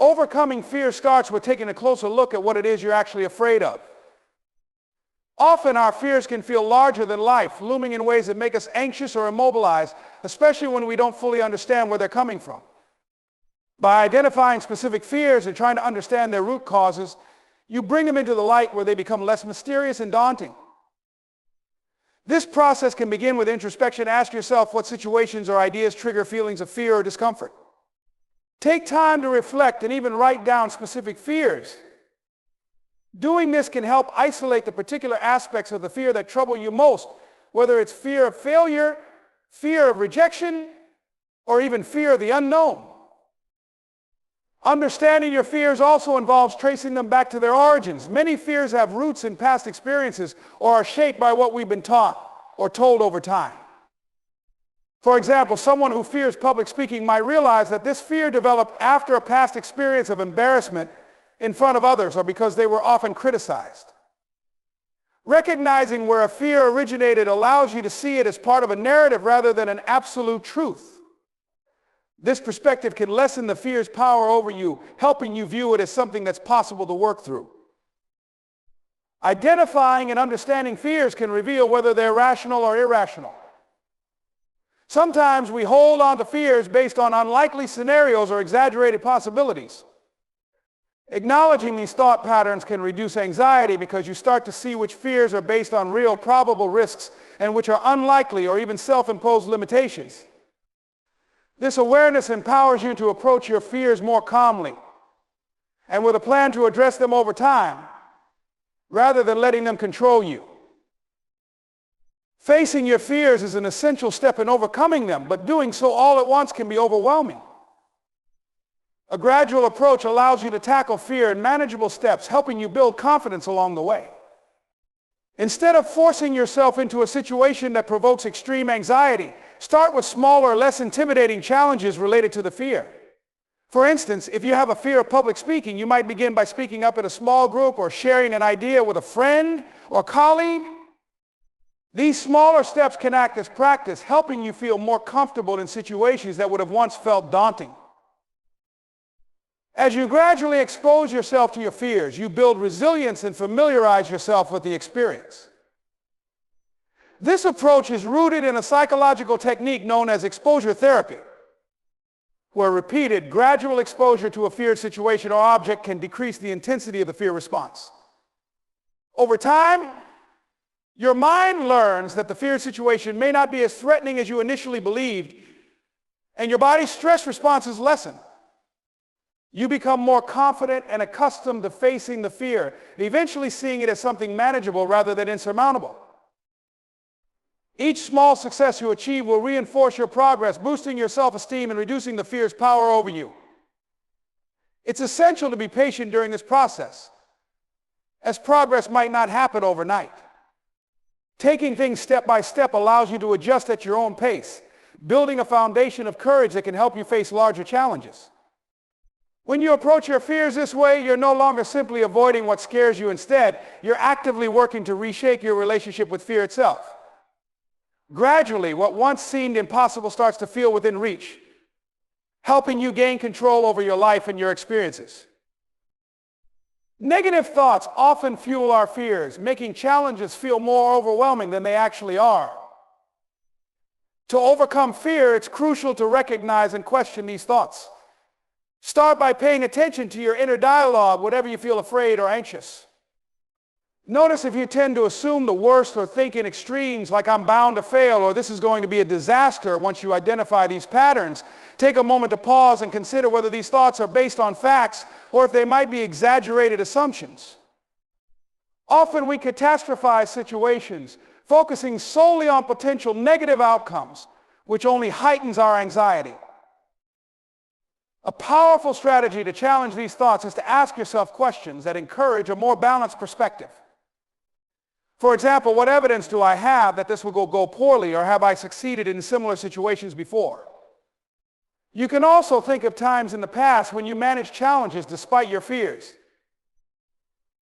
Overcoming fear starts with taking a closer look at what it is you're actually afraid of. Often our fears can feel larger than life, looming in ways that make us anxious or immobilized, especially when we don't fully understand where they're coming from. By identifying specific fears and trying to understand their root causes, you bring them into the light where they become less mysterious and daunting. This process can begin with introspection. Ask yourself what situations or ideas trigger feelings of fear or discomfort. Take time to reflect and even write down specific fears. Doing this can help isolate the particular aspects of the fear that trouble you most, whether it's fear of failure, fear of rejection, or even fear of the unknown. Understanding your fears also involves tracing them back to their origins. Many fears have roots in past experiences or are shaped by what we've been taught or told over time. For example, someone who fears public speaking might realize that this fear developed after a past experience of embarrassment in front of others or because they were often criticized. Recognizing where a fear originated allows you to see it as part of a narrative rather than an absolute truth. This perspective can lessen the fear's power over you, helping you view it as something that's possible to work through. Identifying and understanding fears can reveal whether they're rational or irrational. Sometimes we hold on to fears based on unlikely scenarios or exaggerated possibilities. Acknowledging these thought patterns can reduce anxiety because you start to see which fears are based on real probable risks and which are unlikely or even self-imposed limitations. This awareness empowers you to approach your fears more calmly and with a plan to address them over time, rather than letting them control you. Facing your fears is an essential step in overcoming them, but doing so all at once can be overwhelming. A gradual approach allows you to tackle fear in manageable steps, helping you build confidence along the way. Instead of forcing yourself into a situation that provokes extreme anxiety, start with smaller, less intimidating challenges related to the fear. For instance, if you have a fear of public speaking, you might begin by speaking up in a small group or sharing an idea with a friend or colleague. These smaller steps can act as practice, helping you feel more comfortable in situations that would have once felt daunting. As you gradually expose yourself to your fears, you build resilience and familiarize yourself with the experience. This approach is rooted in a psychological technique known as exposure therapy, where repeated, gradual exposure to a feared situation or object can decrease the intensity of the fear response. Over time, your mind learns that the feared situation may not be as threatening as you initially believed, and your body's stress responses lessen. You become more confident and accustomed to facing the fear, eventually seeing it as something manageable rather than insurmountable. Each small success you achieve will reinforce your progress, boosting your self-esteem and reducing the fear's power over you. It's essential to be patient during this process, as progress might not happen overnight. Taking things step by step allows you to adjust at your own pace, building a foundation of courage that can help you face larger challenges. When you approach your fears this way, you're no longer simply avoiding what scares you. Instead, you're actively working to reshape your relationship with fear itself. Gradually, what once seemed impossible starts to feel within reach, helping you gain control over your life and your experiences. Negative thoughts often fuel our fears, making challenges feel more overwhelming than they actually are. To overcome fear, it's crucial to recognize and question these thoughts. Start by paying attention to your inner dialogue whenever you feel afraid or anxious. Notice if you tend to assume the worst or think in extremes like I'm bound to fail or this is going to be a disaster. Once you identify these patterns, take a moment to pause and consider whether these thoughts are based on facts or if they might be exaggerated assumptions. Often we catastrophize situations, focusing solely on potential negative outcomes, which only heightens our anxiety. A powerful strategy to challenge these thoughts is to ask yourself questions that encourage a more balanced perspective. For example, what evidence do I have that this will go poorly, or have I succeeded in similar situations before? You can also think of times in the past when you managed challenges despite your fears.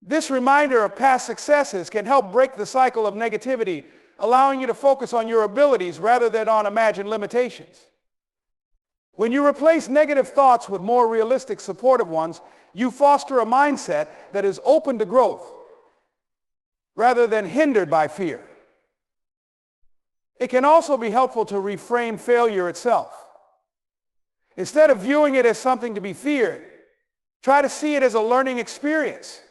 This reminder of past successes can help break the cycle of negativity, allowing you to focus on your abilities rather than on imagined limitations. When you replace negative thoughts with more realistic, supportive ones, you foster a mindset that is open to growth rather than hindered by fear. It can also be helpful to reframe failure itself. Instead of viewing it as something to be feared, try to see it as a learning experience.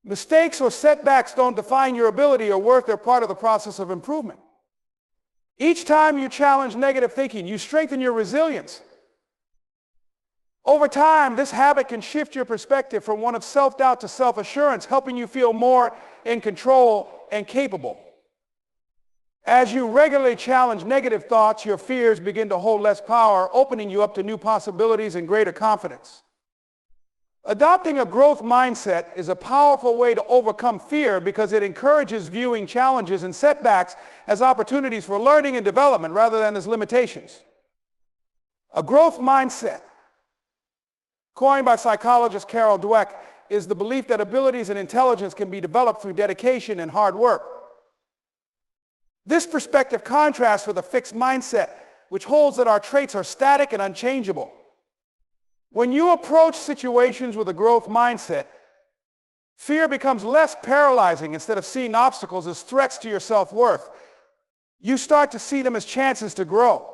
Mistakes or setbacks don't define your ability or worth, they're part of the process of improvement. Each time you challenge negative thinking, you strengthen your resilience. Over time, this habit can shift your perspective from one of self-doubt to self-assurance, helping you feel more in control and capable. As you regularly challenge negative thoughts, your fears begin to hold less power, opening you up to new possibilities and greater confidence. Adopting a growth mindset is a powerful way to overcome fear because it encourages viewing challenges and setbacks as opportunities for learning and development rather than as limitations. A growth mindset, coined by psychologist Carol Dweck, is the belief that abilities and intelligence can be developed through dedication and hard work. This perspective contrasts with a fixed mindset, which holds that our traits are static and unchangeable. When you approach situations with a growth mindset, fear becomes less paralyzing. Instead of seeing obstacles as threats to your self-worth, you start to see them as chances to grow.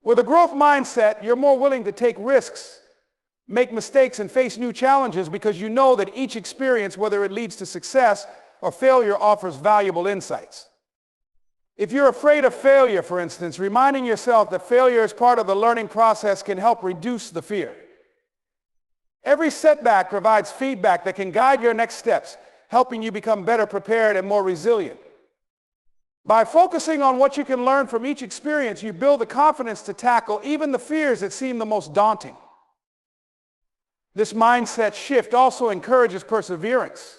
With a growth mindset, you're more willing to take risks, make mistakes, and face new challenges because you know that each experience, whether it leads to success or failure, offers valuable insights. If you're afraid of failure, for instance, reminding yourself that failure is part of the learning process can help reduce the fear. Every setback provides feedback that can guide your next steps, helping you become better prepared and more resilient. By focusing on what you can learn from each experience, you build the confidence to tackle even the fears that seem the most daunting. This mindset shift also encourages perseverance.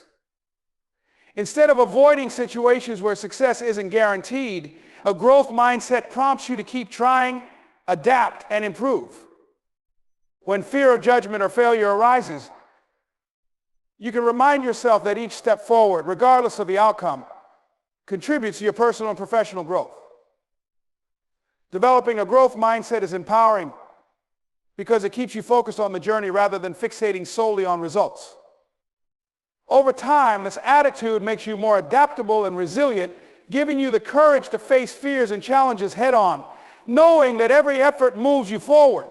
Instead of avoiding situations where success isn't guaranteed, a growth mindset prompts you to keep trying, adapt, and improve. When fear of judgment or failure arises, you can remind yourself that each step forward, regardless of the outcome, contributes to your personal and professional growth. Developing a growth mindset is empowering because it keeps you focused on the journey rather than fixating solely on results. Over time, this attitude makes you more adaptable and resilient, giving you the courage to face fears and challenges head-on, knowing that every effort moves you forward.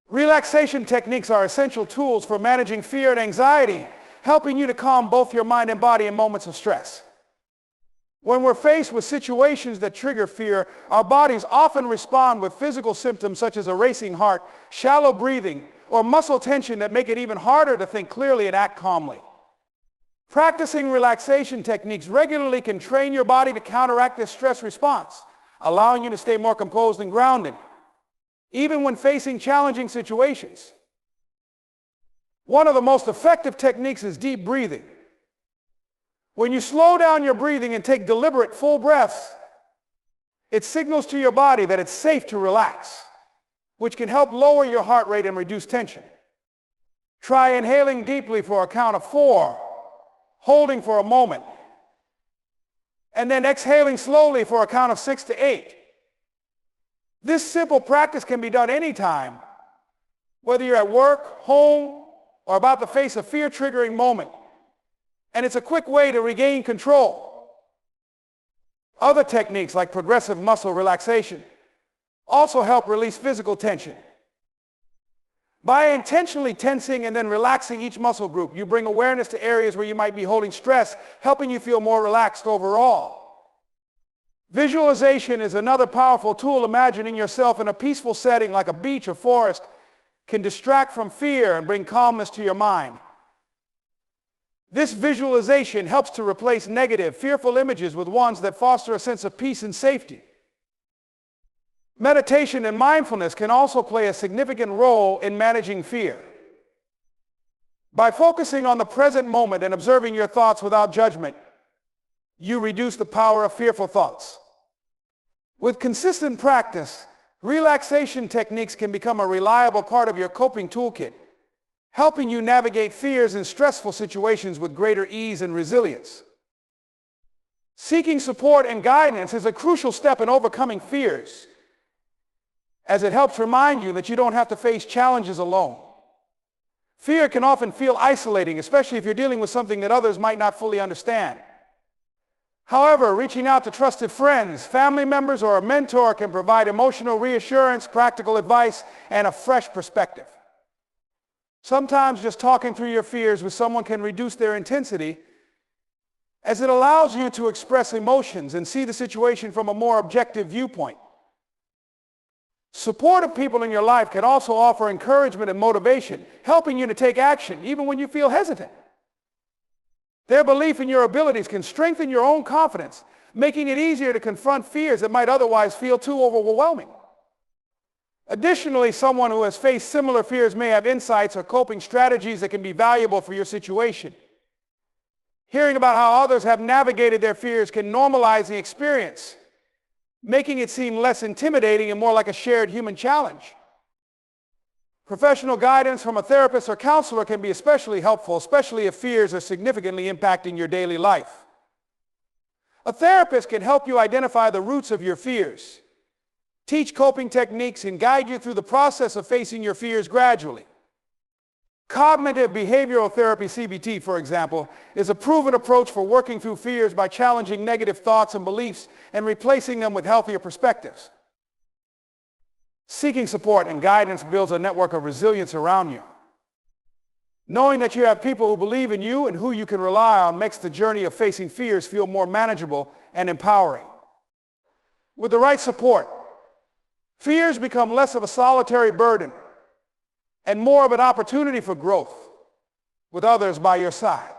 Relaxation techniques are essential tools for managing fear and anxiety, helping you to calm both your mind and body in moments of stress. When we're faced with situations that trigger fear, our bodies often respond with physical symptoms such as a racing heart, shallow breathing, or muscle tension that make it even harder to think clearly and act calmly. Practicing relaxation techniques regularly can train your body to counteract this stress response, allowing you to stay more composed and grounded, even when facing challenging situations. One of the most effective techniques is deep breathing. When you slow down your breathing and take deliberate, full breaths, it signals to your body that it's safe to relax, which can help lower your heart rate and reduce tension. Try inhaling deeply for a count of 4, holding for a moment, and then exhaling slowly for a count of 6 to 8. This simple practice can be done anytime, whether you're at work, home, or about to face a fear-triggering moment, and it's a quick way to regain control. Other techniques like progressive muscle relaxation also help release physical tension. By intentionally tensing and then relaxing each muscle group, you bring awareness to areas where you might be holding stress, helping you feel more relaxed overall. Visualization is another powerful tool. Imagining yourself in a peaceful setting like a beach or forest can distract from fear and bring calmness to your mind. This visualization helps to replace negative, fearful images with ones that foster a sense of peace and safety. Meditation and mindfulness can also play a significant role in managing fear. By focusing on the present moment and observing your thoughts without judgment, you reduce the power of fearful thoughts. With consistent practice, relaxation techniques can become a reliable part of your coping toolkit, helping you navigate fears in stressful situations with greater ease and resilience. Seeking support and guidance is a crucial step in overcoming fears. as it helps remind you that you don't have to face challenges alone. Fear can often feel isolating, especially if you're dealing with something that others might not fully understand. However, reaching out to trusted friends, family members, or a mentor can provide emotional reassurance, practical advice, and a fresh perspective. Sometimes just talking through your fears with someone can reduce their intensity, as it allows you to express emotions and see the situation from a more objective viewpoint. Supportive people in your life can also offer encouragement and motivation, helping you to take action even when you feel hesitant. Their belief in your abilities can strengthen your own confidence, making it easier to confront fears that might otherwise feel too overwhelming. Additionally, someone who has faced similar fears may have insights or coping strategies that can be valuable for your situation. Hearing about how others have navigated their fears can normalize the experience, making it seem less intimidating and more like a shared human challenge. Professional guidance from a therapist or counselor can be especially helpful, especially if fears are significantly impacting your daily life. A therapist can help you identify the roots of your fears, teach coping techniques, and guide you through the process of facing your fears gradually. Cognitive behavioral therapy, CBT, for example, is a proven approach for working through fears by challenging negative thoughts and beliefs and replacing them with healthier perspectives. Seeking support and guidance builds a network of resilience around you. Knowing that you have people who believe in you and who you can rely on makes the journey of facing fears feel more manageable and empowering. With the right support, fears become less of a solitary burden and more of an opportunity for growth with others by your side.